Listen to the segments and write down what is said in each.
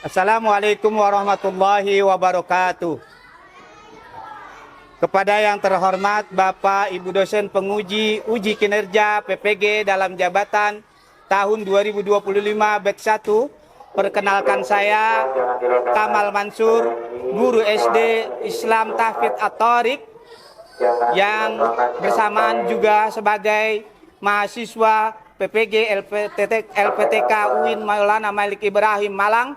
Assalamualaikum warahmatullahi wabarakatuh. Kepada yang terhormat Bapak Ibu dosen penguji uji kinerja PPG dalam jabatan tahun 2025 batch 1, perkenalkan saya Kamal Mansur, guru SD Islam Tahfidz At-Thoriq, yang bersamaan juga sebagai mahasiswa PPG LPTK UIN Maulana Malik Ibrahim Malang,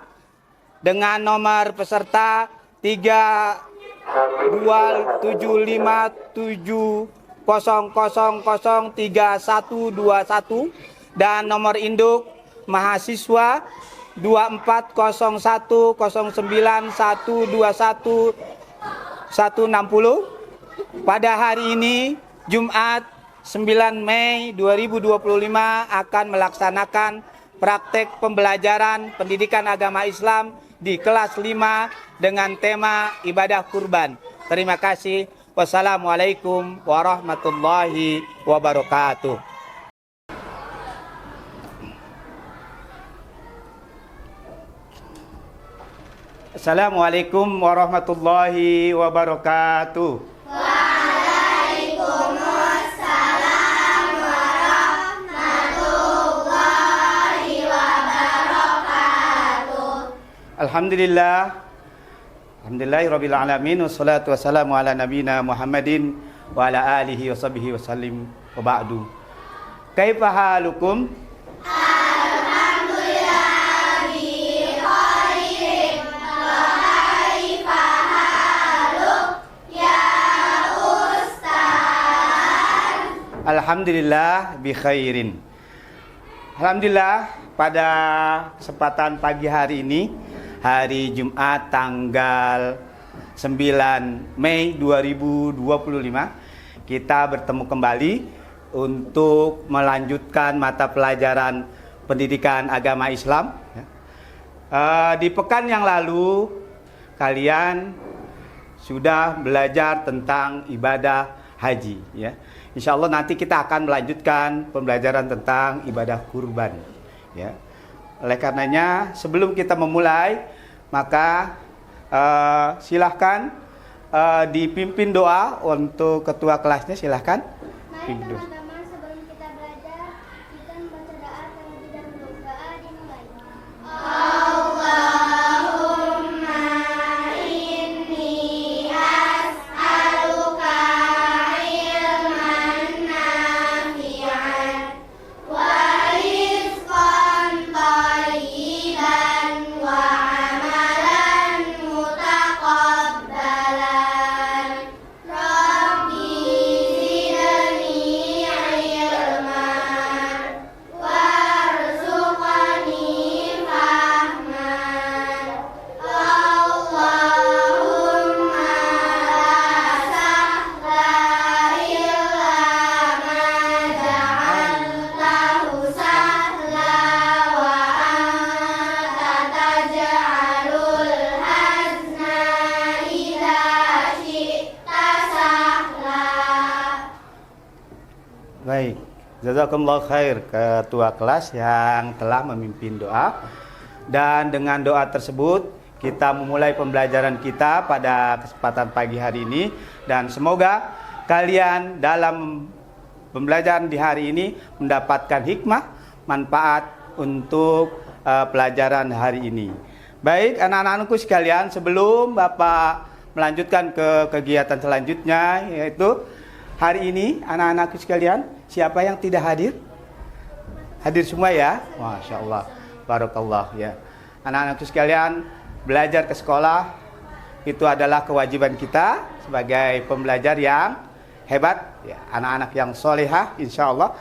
dengan nomor peserta 327570003121 dan nomor induk mahasiswa 24091912160. Pada hari ini Jumat 9 Mei 2025 akan melaksanakan praktek pembelajaran pendidikan agama Islam di kelas 5 dengan tema ibadah kurban. Terima kasih. Wassalamualaikum warahmatullahi wabarakatuh. Assalamualaikum warahmatullahi wabarakatuh. Alhamdulillahirabbil alamin, wassalatu wassalamu ala nabiyina Muhammadin wa ala alihi washabihi wasallim, wa ba'du. Kaifa halukum? Alhamdulillah bi khairin, wa kaifa haluk ya Ustaz? Alhamdulillah bi khairin. Alhamdulillah, pada kesempatan pagi hari ini, hari Jumat tanggal 9 Mei 2025, kita bertemu kembali untuk melanjutkan mata pelajaran pendidikan agama Islam. Di pekan yang lalu kalian sudah belajar tentang ibadah haji, ya. Insya Allah nanti kita akan melanjutkan pembelajaran tentang ibadah kurban, ya. Oleh karenanya sebelum kita memulai, maka silahkan dipimpin doa untuk ketua kelasnya. Silahkan. Mari teman-teman, sebelum kita belajar, kita membaca doa terlebih dahulu. Doa dimulai. Allahumma inni as'aluka ilman nafi'an wa rizqan thayyiban wa amalan mutaqabbalan. Rabbi zidni ilman warzuqni fahman. Allahumma la sahla illa ma ja'altahu sahla wa anta taj'alul hazna idza syi'ta sahla. Baik, jazakumullah khair ketua kelas yang telah memimpin doa. Dan dengan doa tersebut kita memulai pembelajaran kita pada kesempatan pagi hari ini, dan semoga kalian dalam pembelajaran di hari ini mendapatkan hikmah, manfaat untuk pelajaran hari ini. Baik, anak-anakku sekalian, sebelum Bapak melanjutkan ke kegiatan selanjutnya, yaitu hari ini anak-anakku sekalian, siapa yang tidak hadir? Hadir semua ya? Masya Allah, barakallah ya. Anak-anakku sekalian, belajar ke sekolah itu adalah kewajiban kita sebagai pembelajar yang hebat ya, anak-anak yang solehah insya Allah.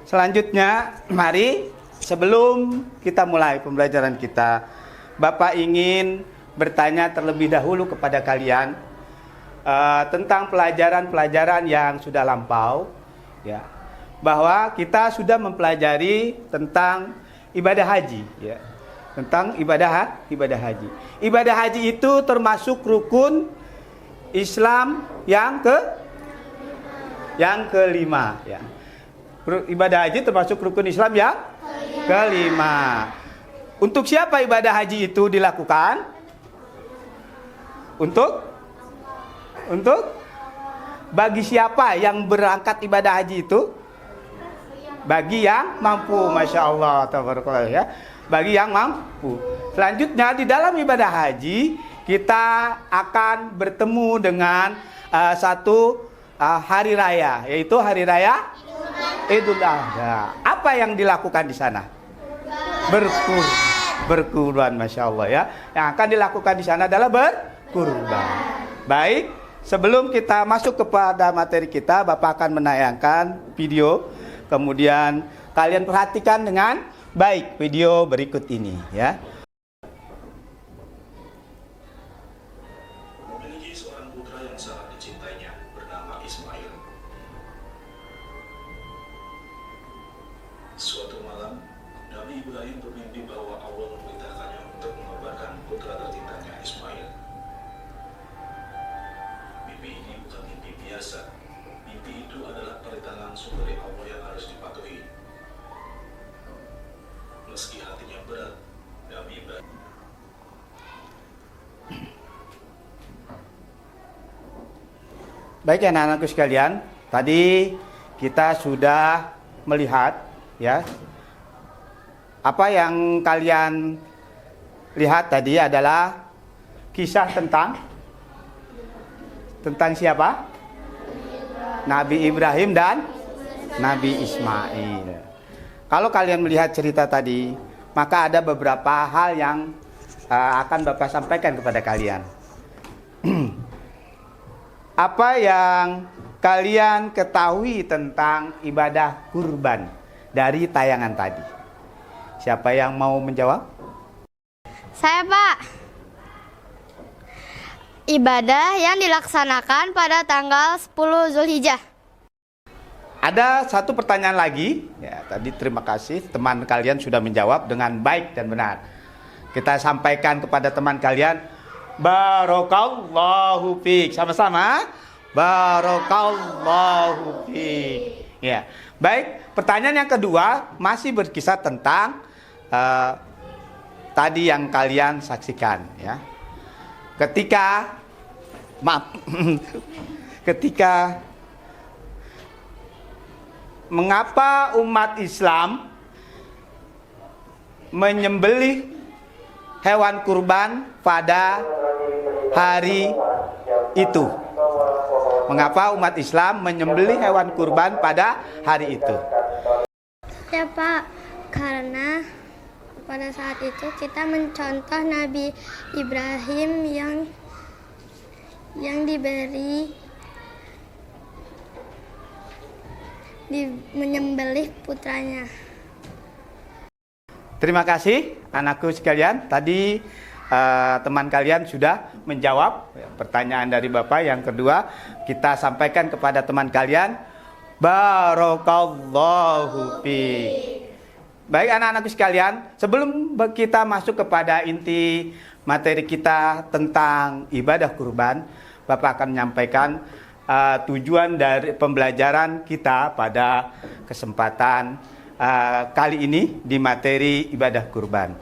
Selanjutnya, mari sebelum kita mulai pembelajaran kita, Bapak ingin bertanya terlebih dahulu kepada kalian tentang pelajaran-pelajaran yang sudah lampau, ya, bahwa kita sudah mempelajari tentang ibadah haji, ya, tentang ibadah haji. Ibadah haji itu termasuk rukun Islam yang kelima, ya. Ibadah haji termasuk rukun Islam yang kelima. Untuk siapa ibadah haji itu dilakukan? Untuk bagi siapa yang berangkat ibadah haji itu? Bagi yang mampu, masya Allah, tabarakallah ya. Bagi yang mampu. Selanjutnya di dalam ibadah haji kita akan bertemu dengan satu hari raya, yaitu hari raya Idul Adha. Apa yang dilakukan di sana? Berkurban, masya Allah ya. Yang akan dilakukan di sana adalah berkurban. Baik, sebelum kita masuk kepada materi kita, Bapak akan menayangkan video. Kemudian kalian perhatikan dengan baik video berikut ini ya. Memiliki seorang putra yang sangat dicintainya bernama Ismail. Suatu malam, Nabi Ibrahim bermimpi bahwa Allah memerintahkannya untuk mengorbankan putra tercintanya Ismail. Mimpi ini bukan mimpi biasa. Mimpi itu adalah perintah langsung dari Allah yang harus dipatuhi. Meski hatinya berat, Nabi Ibrahim Baik anak-anakku sekalian, tadi kita sudah melihat ya. Apa yang kalian lihat tadi adalah kisah tentang siapa? Nabi Ibrahim dan Nabi Ismail. Kalau kalian melihat cerita tadi, maka ada beberapa hal yang akan Bapak sampaikan kepada kalian. Apa yang kalian ketahui tentang ibadah kurban dari tayangan tadi? Siapa yang mau menjawab? Saya, Pak. Ibadah yang dilaksanakan pada tanggal 10 Zulhijjah. Ada satu pertanyaan lagi. Ya, tadi terima kasih teman kalian sudah menjawab dengan baik dan benar. Kita sampaikan kepada teman kalian, barakallahu fiik. Sama-sama. Barakallahu fiik. Ya. Baik, pertanyaan yang kedua masih berkisar tentang tadi yang kalian saksikan ya. Ketika mengapa umat Islam menyembelih hewan kurban pada hari itu? Mengapa umat Islam menyembelih hewan kurban pada hari itu? Ya, Pak, karena pada saat itu kita mencontoh Nabi Ibrahim yang menyembelih putranya. Terima kasih anakku sekalian. Tadi teman kalian sudah menjawab pertanyaan dari Bapak. Yang kedua, kita sampaikan kepada teman kalian, barakallahu fiik. Baik anak-anakku sekalian, sebelum kita masuk kepada inti materi kita tentang ibadah kurban, Bapak akan menyampaikan tujuan dari pembelajaran kita pada kesempatan kali ini di materi ibadah kurban.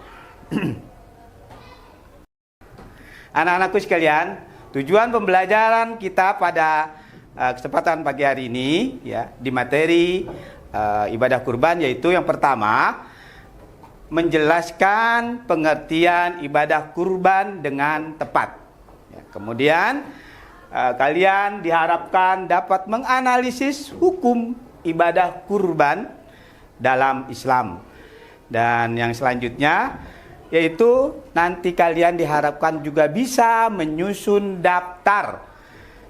Anak-anakku sekalian, tujuan pembelajaran kita pada kesempatan pagi hari ini ya di materi ibadah kurban yaitu yang pertama, menjelaskan pengertian ibadah kurban dengan tepat. Ya, kemudian kalian diharapkan dapat menganalisis hukum ibadah kurban dalam Islam. Dan yang selanjutnya yaitu nanti kalian diharapkan juga bisa menyusun daftar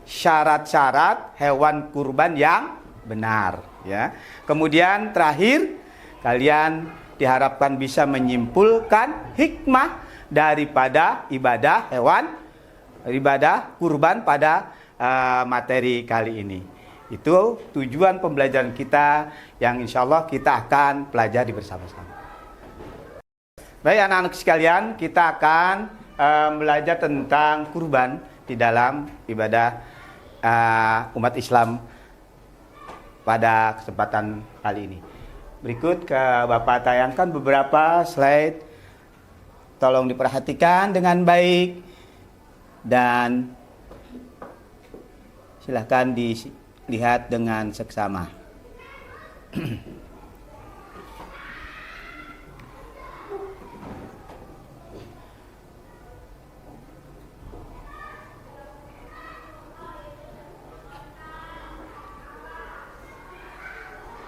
syarat-syarat hewan kurban yang benar ya. Kemudian terakhir kalian diharapkan bisa menyimpulkan hikmah daripada ibadah kurban pada materi kali ini. Itu tujuan pembelajaran kita yang insya Allah kita akan pelajari bersama-sama. Baik anak-anak sekalian, kita akan belajar tentang kurban di dalam ibadah umat Islam pada kesempatan kali ini. Berikut ke Bapak tayangkan beberapa slide tolong diperhatikan dengan baik dan silahkan dilihat dengan seksama.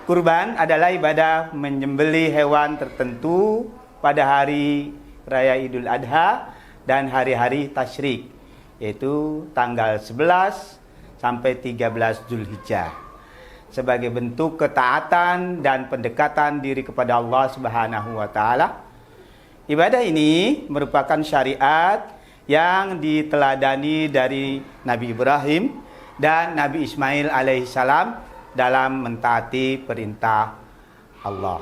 Kurban adalah ibadah menyembelih hewan tertentu pada hari Raya Idul Adha dan hari-hari tasyrik, yaitu tanggal 11 sampai 13 Zulhijjah, sebagai bentuk ketaatan dan pendekatan diri kepada Allah Subhanahu wa taala. Ibadah ini merupakan syariat yang diteladani dari Nabi Ibrahim dan Nabi Ismail alaihissalam dalam mentaati perintah Allah.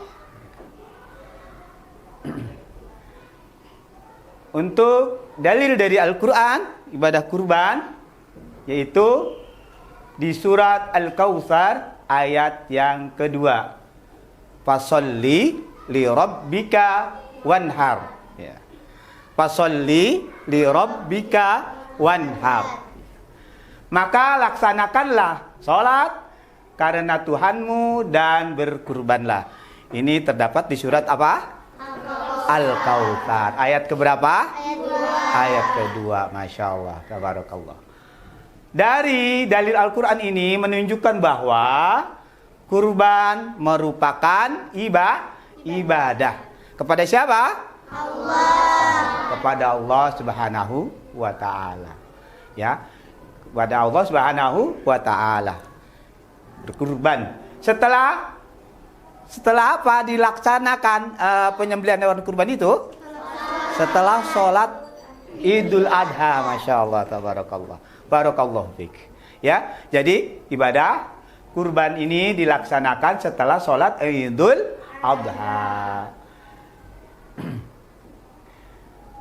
Untuk dalil dari Al-Quran, ibadah kurban, yaitu di surat Al-Kautsar ayat yang kedua. Fasolli li rabbika wanhar. Ya. Fasolli li rabbika wanhar. Maka laksanakanlah sholat karena Tuhanmu dan berkurbanlah. Ini terdapat di surat apa? Al-Kautsar. Ayat keberapa? Ayat kedua. Masya Allah. Tabarakallah. Dari dalil Al-Quran ini menunjukkan bahwa kurban merupakan ibadah. Kepada siapa? Allah. Kepada Allah Subhanahu wa ta'ala. Ya. Kepada Allah Subhanahu wa ta'ala. Berkurban. Setelah apa dilaksanakan penyembelihan hewan kurban itu? Setelah sholat Idul Adha. Masya Allah, tabarakallah. Barakallahu fiik. Ya, jadi ibadah kurban ini dilaksanakan setelah sholat Idul Adha.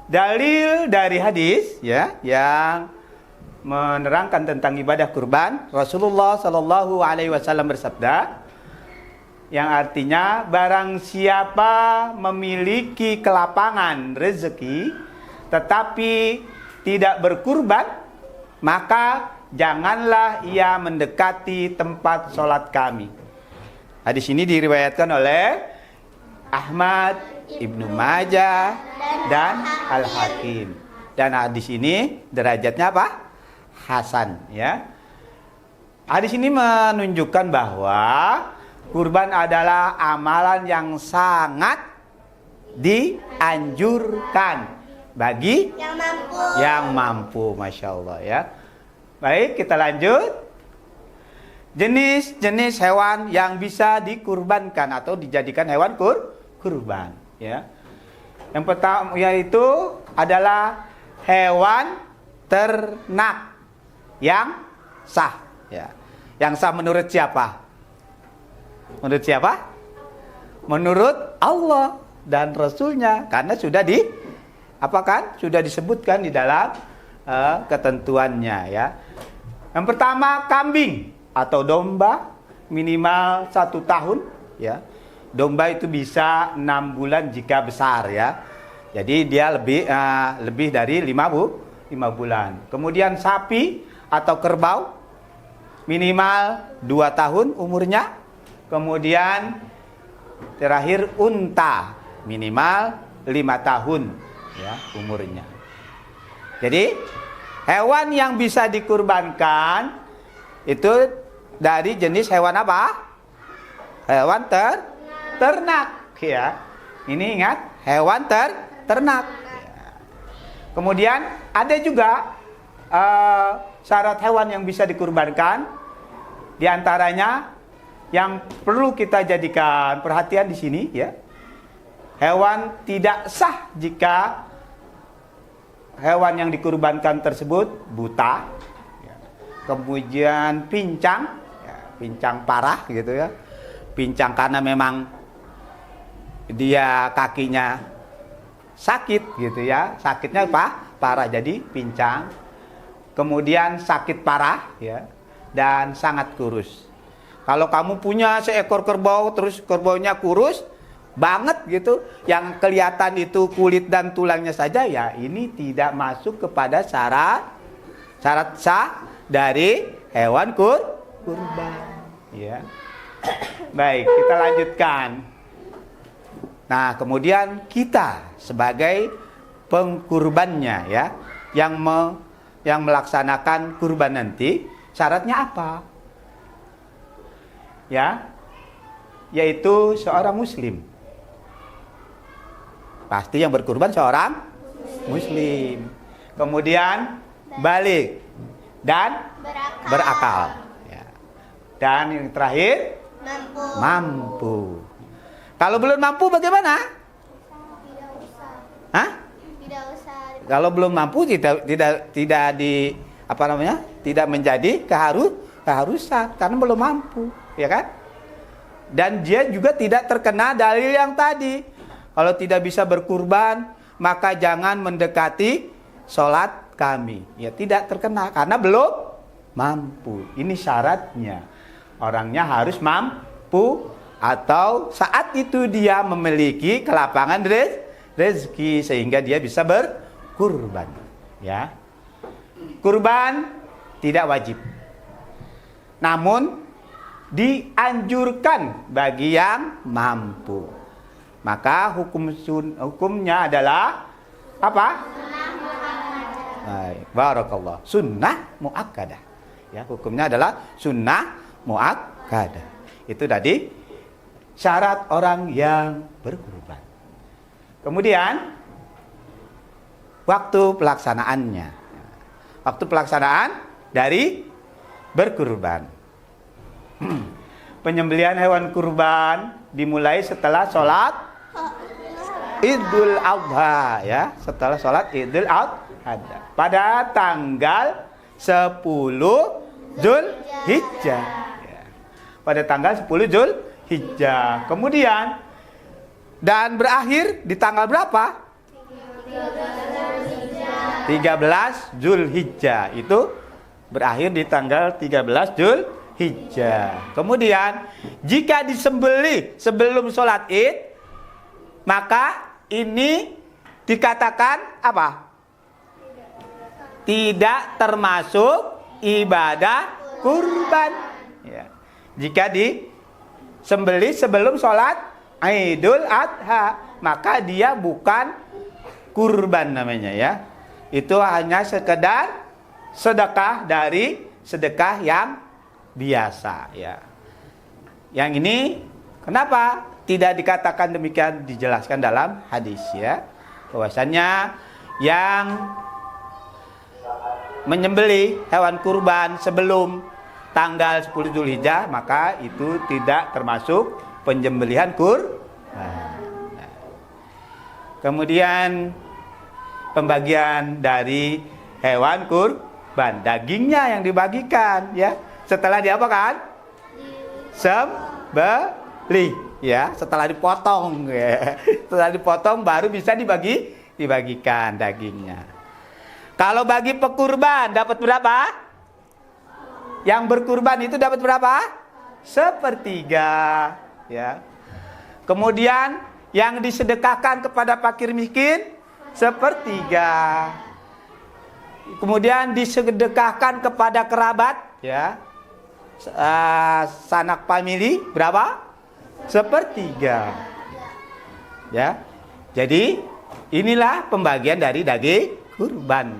Dalil dari hadis ya yang menerangkan tentang ibadah kurban, Rasulullah Shallallahu Alaihi Wasallam bersabda, yang artinya barang siapa memiliki kelapangan rezeki tetapi tidak berkurban, maka janganlah ia mendekati tempat sholat kami. Hadis ini diriwayatkan oleh Ahmad, Ibnu Majah, dan Al-Hakim. Dan hadis ini derajatnya apa? Hasan, ya. Hadis ini menunjukkan bahwa kurban adalah amalan yang sangat dianjurkan bagi yang mampu. Masya Allah, ya. Baik, kita lanjut. Jenis-jenis hewan yang bisa dikurbankan atau dijadikan hewan kurban, ya. Yang pertama yaitu adalah hewan ternak yang sah, ya. Yang sah menurut siapa? Menurut siapa? Menurut Allah dan Rasulnya, karena sudah sudah disebutkan di dalam ketentuannya, ya. Yang pertama kambing atau domba minimal 1 tahun, ya. Domba itu bisa 6 bulan jika besar, ya. Jadi dia lebih dari 5 bulan. Kemudian sapi atau kerbau minimal 2 tahun umurnya. Kemudian terakhir unta minimal 5 tahun, ya, umurnya. Jadi hewan yang bisa dikurbankan itu dari jenis hewan apa? Hewan ternak, ya. Ini ingat, hewan ternak. Ya. Kemudian ada juga syarat hewan yang bisa dikurbankan. Di antaranya yang perlu kita jadikan perhatian di sini, ya. Hewan tidak sah jika hewan yang dikurbankan tersebut buta, ya. Kemudian pincang, ya, pincang parah gitu, ya. Pincang karena memang dia kakinya sakit gitu, ya. Sakitnya apa? Parah, jadi pincang. Kemudian sakit parah, ya, dan sangat kurus. Kalau kamu punya seekor kerbau terus kerbaunya kurus, banget gitu, yang kelihatan itu kulit dan tulangnya saja, ya ini tidak masuk kepada syarat sah dari hewan kurban. Ya. Baik, kita lanjutkan. Nah, kemudian kita sebagai pengkurbannya, ya, yang melaksanakan kurban nanti, syaratnya apa? Ya, yaitu seorang muslim. Pasti yang berkurban seorang muslim. Kemudian balik dan berakal. Ya. Dan yang terakhir mampu. Kalau belum mampu bagaimana? Tidak usah. Hah? Tidak usah. Kalau belum mampu tidak di apa namanya? Tidak menjadi keharusan karena belum mampu, ya kan? Dan dia juga tidak terkena dalil yang tadi. Kalau tidak bisa berkurban, maka jangan mendekati sholat kami. Ya tidak terkena karena belum mampu. Ini syaratnya. Orangnya harus mampu atau saat itu dia memiliki kelapangan rezeki sehingga dia bisa berkurban. Ya. Kurban tidak wajib. Namun dianjurkan bagi yang mampu. Maka hukumnya adalah apa? Baik, barakallah. Sunnah muakkadah. Ya, hukumnya adalah sunnah muakkadah. Itu tadi syarat orang yang berkurban. Kemudian waktu pelaksanaannya. Waktu pelaksanaan dari berkurban. Penyembelihan hewan kurban dimulai setelah sholat Idul Adha, ya, setelah sholat Idul Adha pada tanggal 10 Zulhijjah. Ya. Pada tanggal 10 Zulhijjah. Kemudian dan berakhir di tanggal berapa? 13 Zulhijjah. Itu berakhir di tanggal 13 Zulhijjah. Kemudian jika disembelih sebelum sholat Id, maka ini dikatakan apa? Tidak termasuk ibadah kurban. Ya. Jika disembelih sebelum sholat Idul Adha, maka dia bukan kurban namanya, ya. Itu hanya sekedar sedekah dari sedekah yang biasa, ya. Yang ini kenapa tidak dikatakan demikian, dijelaskan dalam hadis, ya, bahwasannya yang menyembelih hewan kurban sebelum tanggal 10 Zulhijjah maka itu tidak termasuk penyembelihan kurban. Nah. Kemudian pembagian dari hewan kurban, dagingnya yang dibagikan, ya, setelah diapakan? Sembelih, ya, setelah dipotong, ya. Setelah dipotong baru bisa dibagikan dagingnya. Kalau bagi pekurban dapat berapa? Yang berkurban itu dapat berapa? 1/3, ya. Kemudian yang disedekahkan kepada fakir miskin 1/3. Kemudian disedekahkan kepada kerabat, ya, sanak famili berapa? 1/3. Ya. Jadi inilah pembagian dari daging kurban.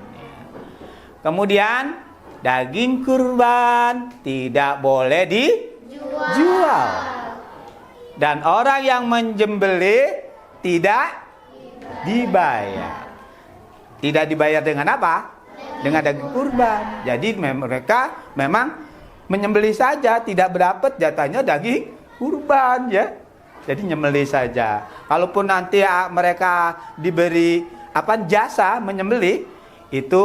Kemudian daging kurban tidak boleh dijual. Dan orang yang menjembelih tidak dibayar. Tidak dibayar dengan apa? Dengan daging kurban. Jadi mereka memang menyembelih saja, tidak berdapat jatahnya daging kurban, ya. Jadi nyembelih saja. Kalaupun nanti mereka diberi jasa menyembelih, itu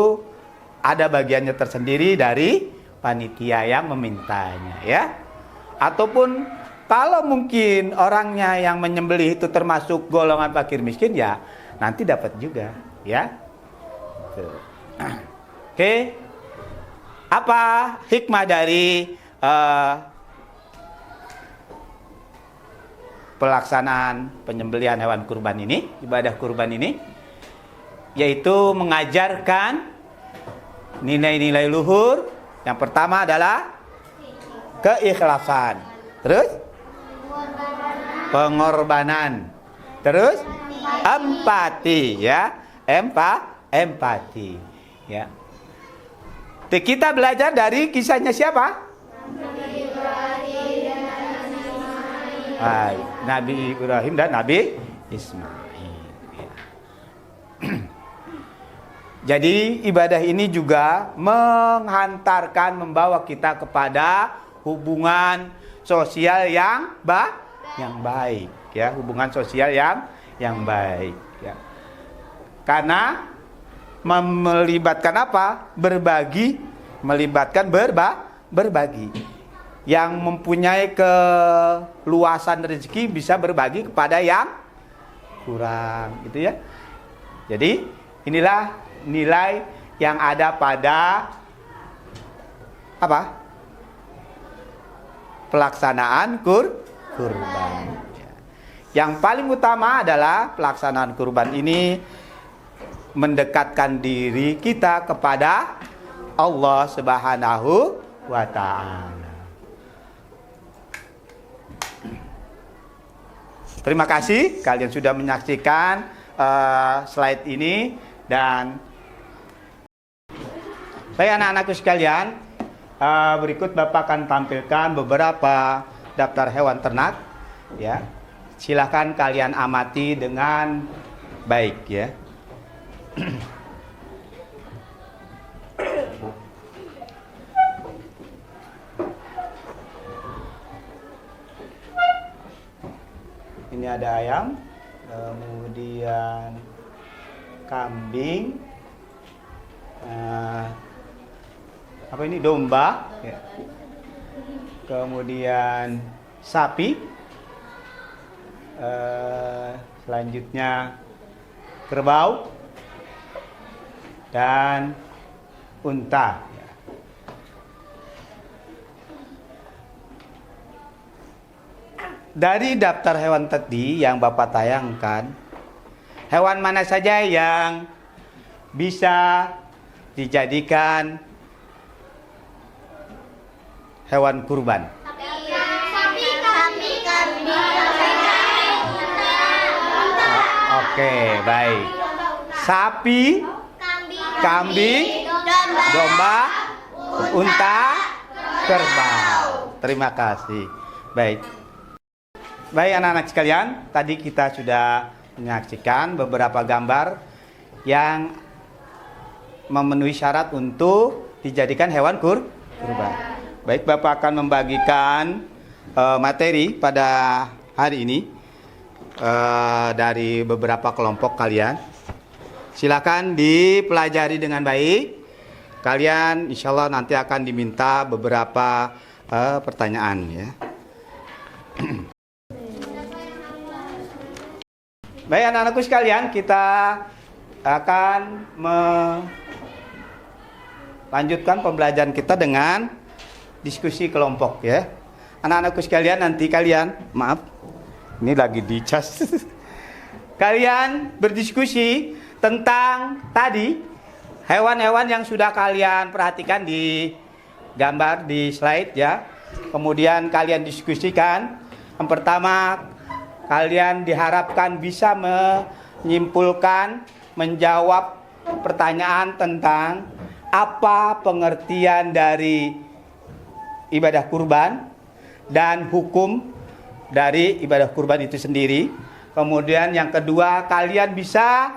ada bagiannya tersendiri dari panitia yang memintanya, ya. Ataupun kalau mungkin orangnya yang menyembelih itu termasuk golongan fakir miskin, ya nanti dapat juga, ya. Oke. Apa hikmah dari pelaksanaan penyembelihan hewan kurban ini, ibadah kurban ini, yaitu mengajarkan nilai-nilai luhur. Yang pertama adalah keikhlasan, terus pengorbanan, terus empati, ya, empati, ya. Kita belajar dari kisahnya siapa? Nabi Ibrahim dan Nabi Ismail. Ya. Jadi ibadah ini juga menghantarkan, membawa kita kepada hubungan sosial yang baik, ya, hubungan sosial yang baik, ya. Karena melibatkan apa? Berbagi, melibatkan berbagi. Yang mempunyai keluasan rezeki bisa berbagi kepada yang kurang, gitu ya. Jadi inilah nilai yang ada pada apa? Pelaksanaan kurban. Yang paling utama adalah pelaksanaan kurban ini mendekatkan diri kita kepada Allah Subhanahu wa Ta'ala. Terima kasih kalian sudah menyaksikan slide ini, dan baik anak-anakku sekalian, berikut Bapak akan tampilkan beberapa daftar hewan ternak, ya. Silakan kalian amati dengan baik, ya. Ini ada ayam, kemudian kambing, apa ini, domba, ya. Kemudian sapi, selanjutnya kerbau dan unta. Dari daftar hewan tadi yang Bapak tayangkan, hewan mana saja yang bisa dijadikan hewan kurban? Oke, baik. Sapi, kambing, domba, unta, kerbau. Terima kasih. Baik. Baik anak-anak sekalian, tadi kita sudah menyaksikan beberapa gambar yang memenuhi syarat untuk dijadikan hewan kurban. Baik, Bapak akan membagikan materi pada hari ini dari beberapa kelompok kalian. Silakan dipelajari dengan baik. Kalian insya Allah nanti akan diminta beberapa pertanyaan, ya. Baik anak-anakku sekalian, kita akan melanjutkan pembelajaran kita dengan diskusi kelompok, ya. Anak-anakku sekalian, nanti kalian, maaf, ini lagi dicas. Kalian berdiskusi tentang tadi hewan-hewan yang sudah kalian perhatikan di gambar di slide, ya. Kemudian kalian diskusikan. Yang pertama, kalian diharapkan bisa menyimpulkan, menjawab pertanyaan tentang apa pengertian dari ibadah kurban dan hukum dari ibadah kurban itu sendiri. Kemudian yang kedua, kalian bisa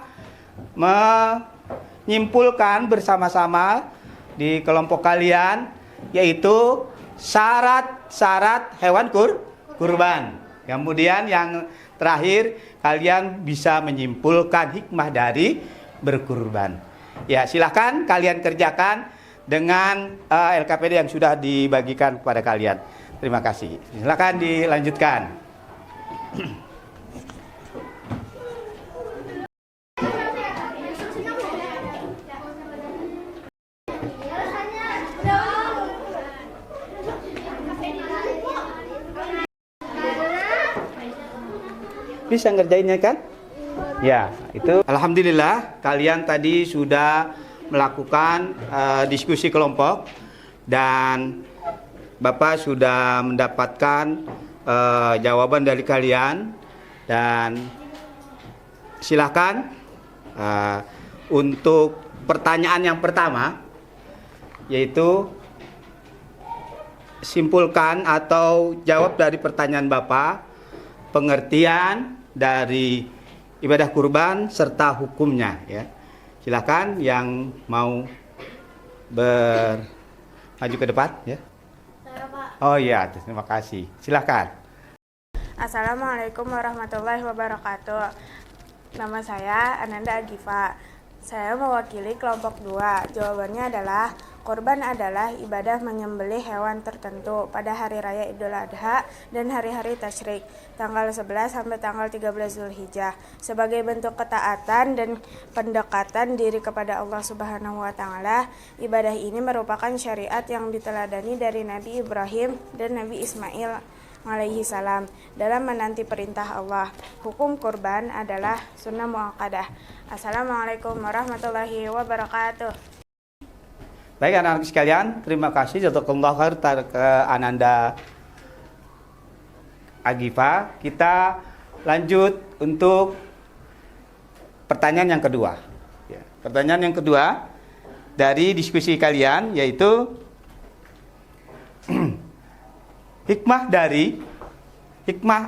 menyimpulkan bersama-sama di kelompok kalian, yaitu syarat-syarat hewan kurban. Kemudian yang terakhir, kalian bisa menyimpulkan hikmah dari berkurban. Ya, silakan kalian kerjakan dengan LKPD yang sudah dibagikan kepada kalian. Terima kasih. Silakan dilanjutkan. Bisa ngerjainnya kan? Ya, itu alhamdulillah kalian tadi sudah melakukan diskusi kelompok dan Bapak sudah mendapatkan jawaban dari kalian dan silakan untuk pertanyaan yang pertama, yaitu simpulkan atau jawab dari pertanyaan Bapak pengertian dari ibadah kurban serta hukumnya ya. Silakan yang mau maju ke depan ya. Oh iya, terima kasih. Silakan. Assalamualaikum warahmatullahi wabarakatuh. Nama saya Ananda Agifa. Saya mewakili kelompok 2. Jawabannya adalah kurban adalah ibadah menyembelih hewan tertentu pada hari raya Idul Adha dan hari-hari tasyrik, tanggal 11 sampai tanggal 13 Zulhijjah, sebagai bentuk ketaatan dan pendekatan diri kepada Allah Subhanahu wa taala. Ibadah ini merupakan syariat yang diteladani dari Nabi Ibrahim dan Nabi Ismail alaihi salam dalam menanti perintah Allah. Hukum kurban adalah sunnah muakkadah. Assalamualaikum warahmatullahi wabarakatuh. Baik anak-anak sekalian, terima kasih jazakallahu khair ke Ananda Agifa. Kita lanjut untuk pertanyaan yang kedua. Ya, pertanyaan yang kedua dari diskusi kalian yaitu hikmah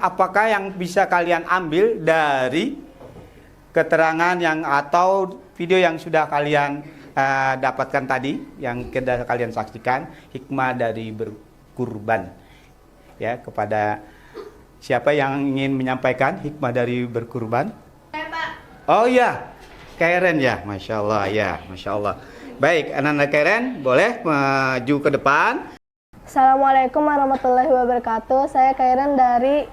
apakah yang bisa kalian ambil dari keterangan yang atau video yang sudah kalian dapatkan tadi, yang sudah kalian saksikan, hikmah dari berkurban ya. Kepada siapa yang ingin menyampaikan hikmah dari berkurban? Oh iya, Karen ya, Masya Allah ya, Masya Allah. Baik, anak-anak Karen boleh maju ke depan. Assalamualaikum warahmatullahi wabarakatuh. Saya Karen dari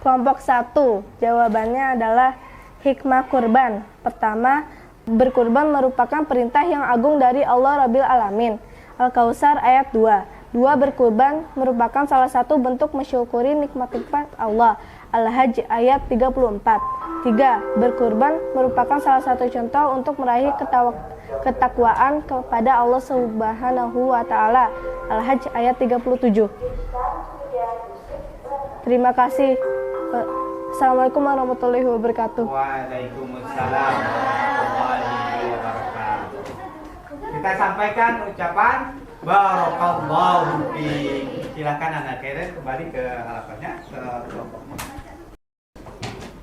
kelompok 1. Jawabannya adalah hikmah kurban. Pertama, berkurban merupakan perintah yang agung dari Allah Rabbil Alamin. Al-Kautsar ayat 2. 2. Berkurban merupakan salah satu bentuk mensyukuri nikmat-nikmat Allah. Al-Hajj ayat 34. 3. Berkurban merupakan salah satu contoh untuk meraih ketakwaan kepada Allah Subhanahu wa taala. Al-Hajj ayat 37. Terima kasih. Assalamualaikum warahmatullahi wabarakatuh. Waalaikumsalam warahmatullahi wabarakatuh. Kita sampaikan ucapan barakallahu fiik. Silakan anak Karen kembali ke halamannya, ke kelompoknya.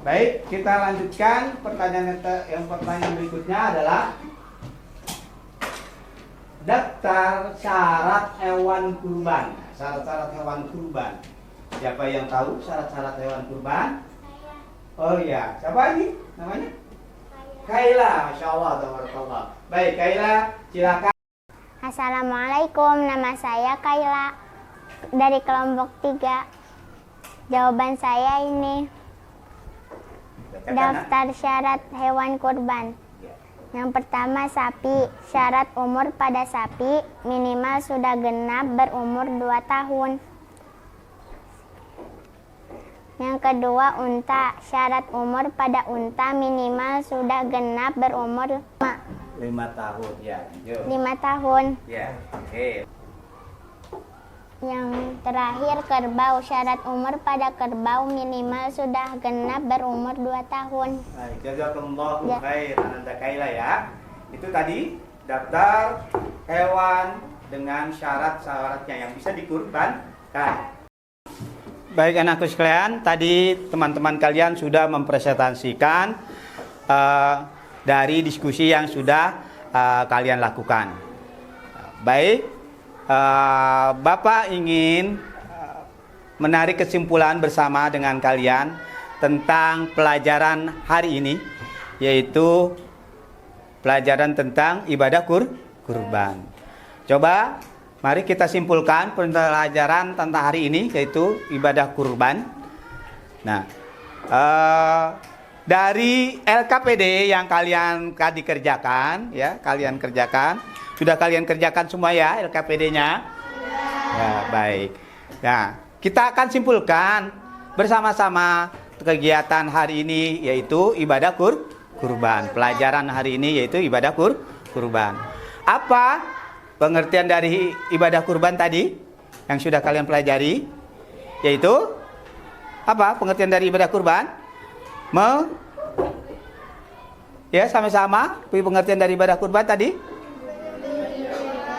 Baik, kita lanjutkan pertanyaan berikutnya adalah daftar syarat hewan kurban. Syarat-syarat hewan kurban. Siapa yang tahu syarat-syarat hewan kurban? Oh iya, siapa ini namanya? Kaila, Masya Allah, tabarakallah. Baik, Kaila, silakan. Assalamualaikum, nama saya Kaila dari kelompok 3. Jawaban saya ini daftar syarat hewan kurban. Yang pertama, sapi. Syarat umur pada sapi minimal sudah genap berumur 2 tahun. Yang kedua, unta. Syarat umur pada unta minimal sudah genap berumur 5 tahun ya. 5 tahun. Ya, oke. Yang terakhir, kerbau. Syarat umur pada kerbau minimal sudah genap berumur 2 tahun. Baik, jazakumullahu khair Ananda Kaila ya. Itu tadi daftar hewan dengan syarat-syaratnya yang bisa dikurbankan. Baik anakku sekalian, tadi teman-teman kalian sudah mempresentasikan dari diskusi yang sudah kalian lakukan. Baik, Bapak ingin menarik kesimpulan bersama dengan kalian tentang pelajaran hari ini, yaitu pelajaran tentang ibadah kurban. Coba mari kita simpulkan pelajaran tentang hari ini, yaitu ibadah kurban. Nah, dari LKPD yang kalian tadi kerjakan, ya, kalian kerjakan, sudah kalian kerjakan semua ya LKPD-nya? Ya, baik. Nah, kita akan simpulkan bersama-sama kegiatan hari ini yaitu ibadah kurban. Pelajaran hari ini yaitu ibadah kurban. Apa pengertian dari ibadah kurban tadi yang sudah kalian pelajari? Yaitu apa pengertian dari ibadah kurban? Ya, sama-sama. Pengertian dari ibadah kurban tadi?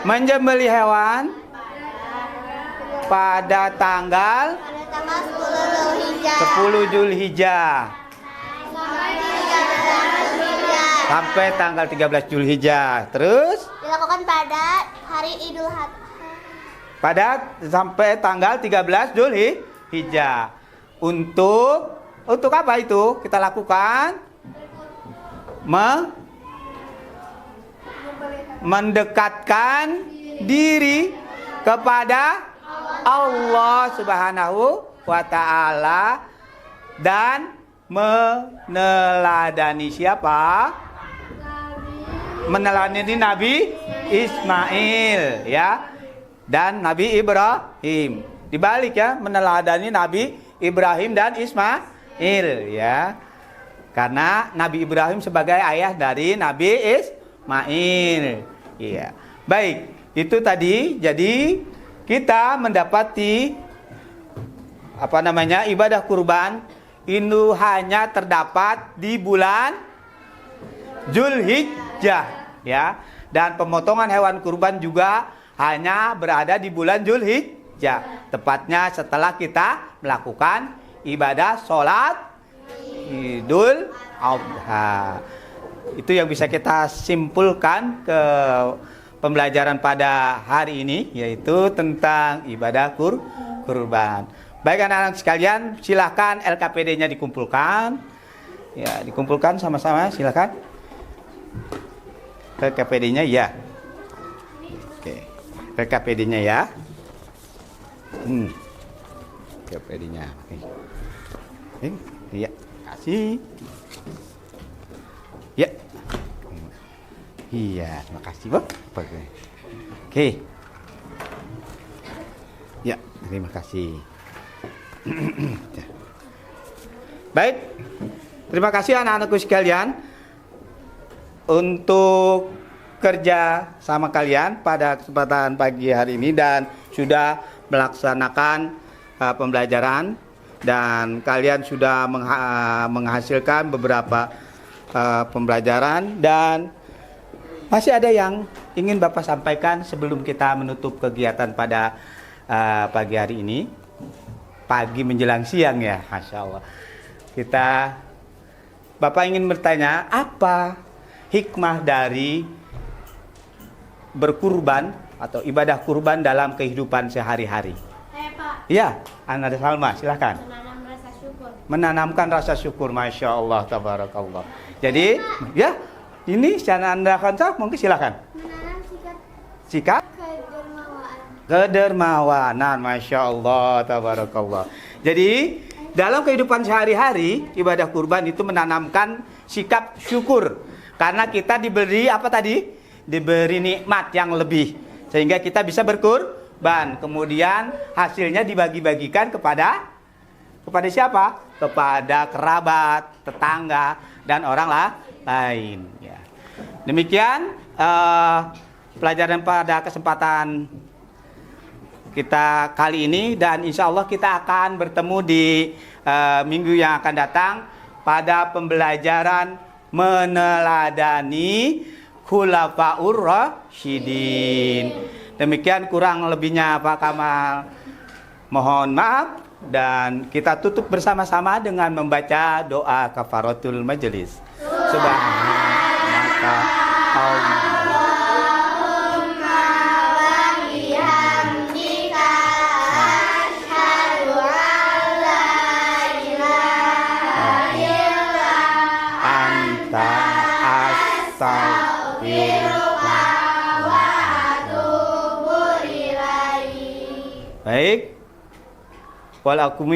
Menyembelih hewan pada tanggal 10 Zulhijjah sampai tanggal 13 Zulhijjah. Terus Dilakukan pada hari Idul Adha. sampai tanggal 13 Zulhijjah. Untuk apa itu kita lakukan? Mendekatkan diri kepada Allah Subhanahu wa ta'ala dan meneladani siapa? Meneladani Nabi Ismail ya, dan Nabi Ibrahim. Dibalik ya, meneladani Nabi Ibrahim dan Ismail ya. Karena Nabi Ibrahim sebagai ayah dari Nabi Ismail. Iya. Baik, itu tadi. Jadi kita mendapati ibadah kurban itu hanya terdapat di bulan Zulhijjah ya. Dan pemotongan hewan kurban juga hanya berada di bulan Zulhijjah. Tepatnya setelah kita melakukan ibadah sholat Idul Adha. Itu yang bisa kita simpulkan ke pembelajaran pada hari ini, yaitu tentang ibadah kurban. Baik anak-anak sekalian, silakan LKPD-nya dikumpulkan. Ya, dikumpulkan sama-sama, silakan. LKPD-nya ya. Oke. LKPD-nya ya. LKPD-nya. Oke. Iya. Kasih. Ya. Iya, terima kasih, Bu. Oke. Ya, terima kasih. Baik. Terima kasih anak-anakku sekalian untuk kerja sama kalian pada kesempatan pagi hari ini dan sudah melaksanakan pembelajaran. Dan kalian sudah menghasilkan beberapa pembelajaran dan masih ada yang ingin Bapak sampaikan sebelum kita menutup kegiatan pada pagi hari ini. Pagi menjelang siang ya, Masya Allah. Bapak ingin bertanya, apa hikmah dari berkurban atau ibadah kurban dalam kehidupan sehari-hari? Ya, Anda Salma, silakan. Menanamkan rasa syukur, Masya Allah, tabarakallah. Jadi, ya, ini secara Anda kontak, mungkin silakan. Menanam Sikap kedermawanan, Masya Allah, tabarakallah. Jadi, dalam kehidupan sehari-hari, ibadah kurban itu menanamkan sikap syukur. Karena kita diberi apa tadi? Diberi nikmat yang lebih. Sehingga kita bisa berkurban. Kemudian hasilnya dibagi-bagikan kepada siapa? Kepada kerabat, tetangga, dan orang lain. Ya. Demikian pelajaran pada kesempatan kita kali ini, dan insya Allah kita akan bertemu di minggu yang akan datang pada pembelajaran meneladani Khulafaur Rasyidin. Demikian kurang lebihnya Pak Kamal, mohon maaf, dan kita tutup bersama-sama dengan membaca doa kafaratul majelis. Subhanaka Allahumma wa bihamdika asyhadu an la ilaha illa anta astaghfiruka wa atubu ilaik. Baik. Walakum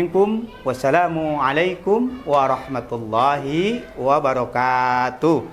wassalamu alaikum warahmatullahi wabarakatuh.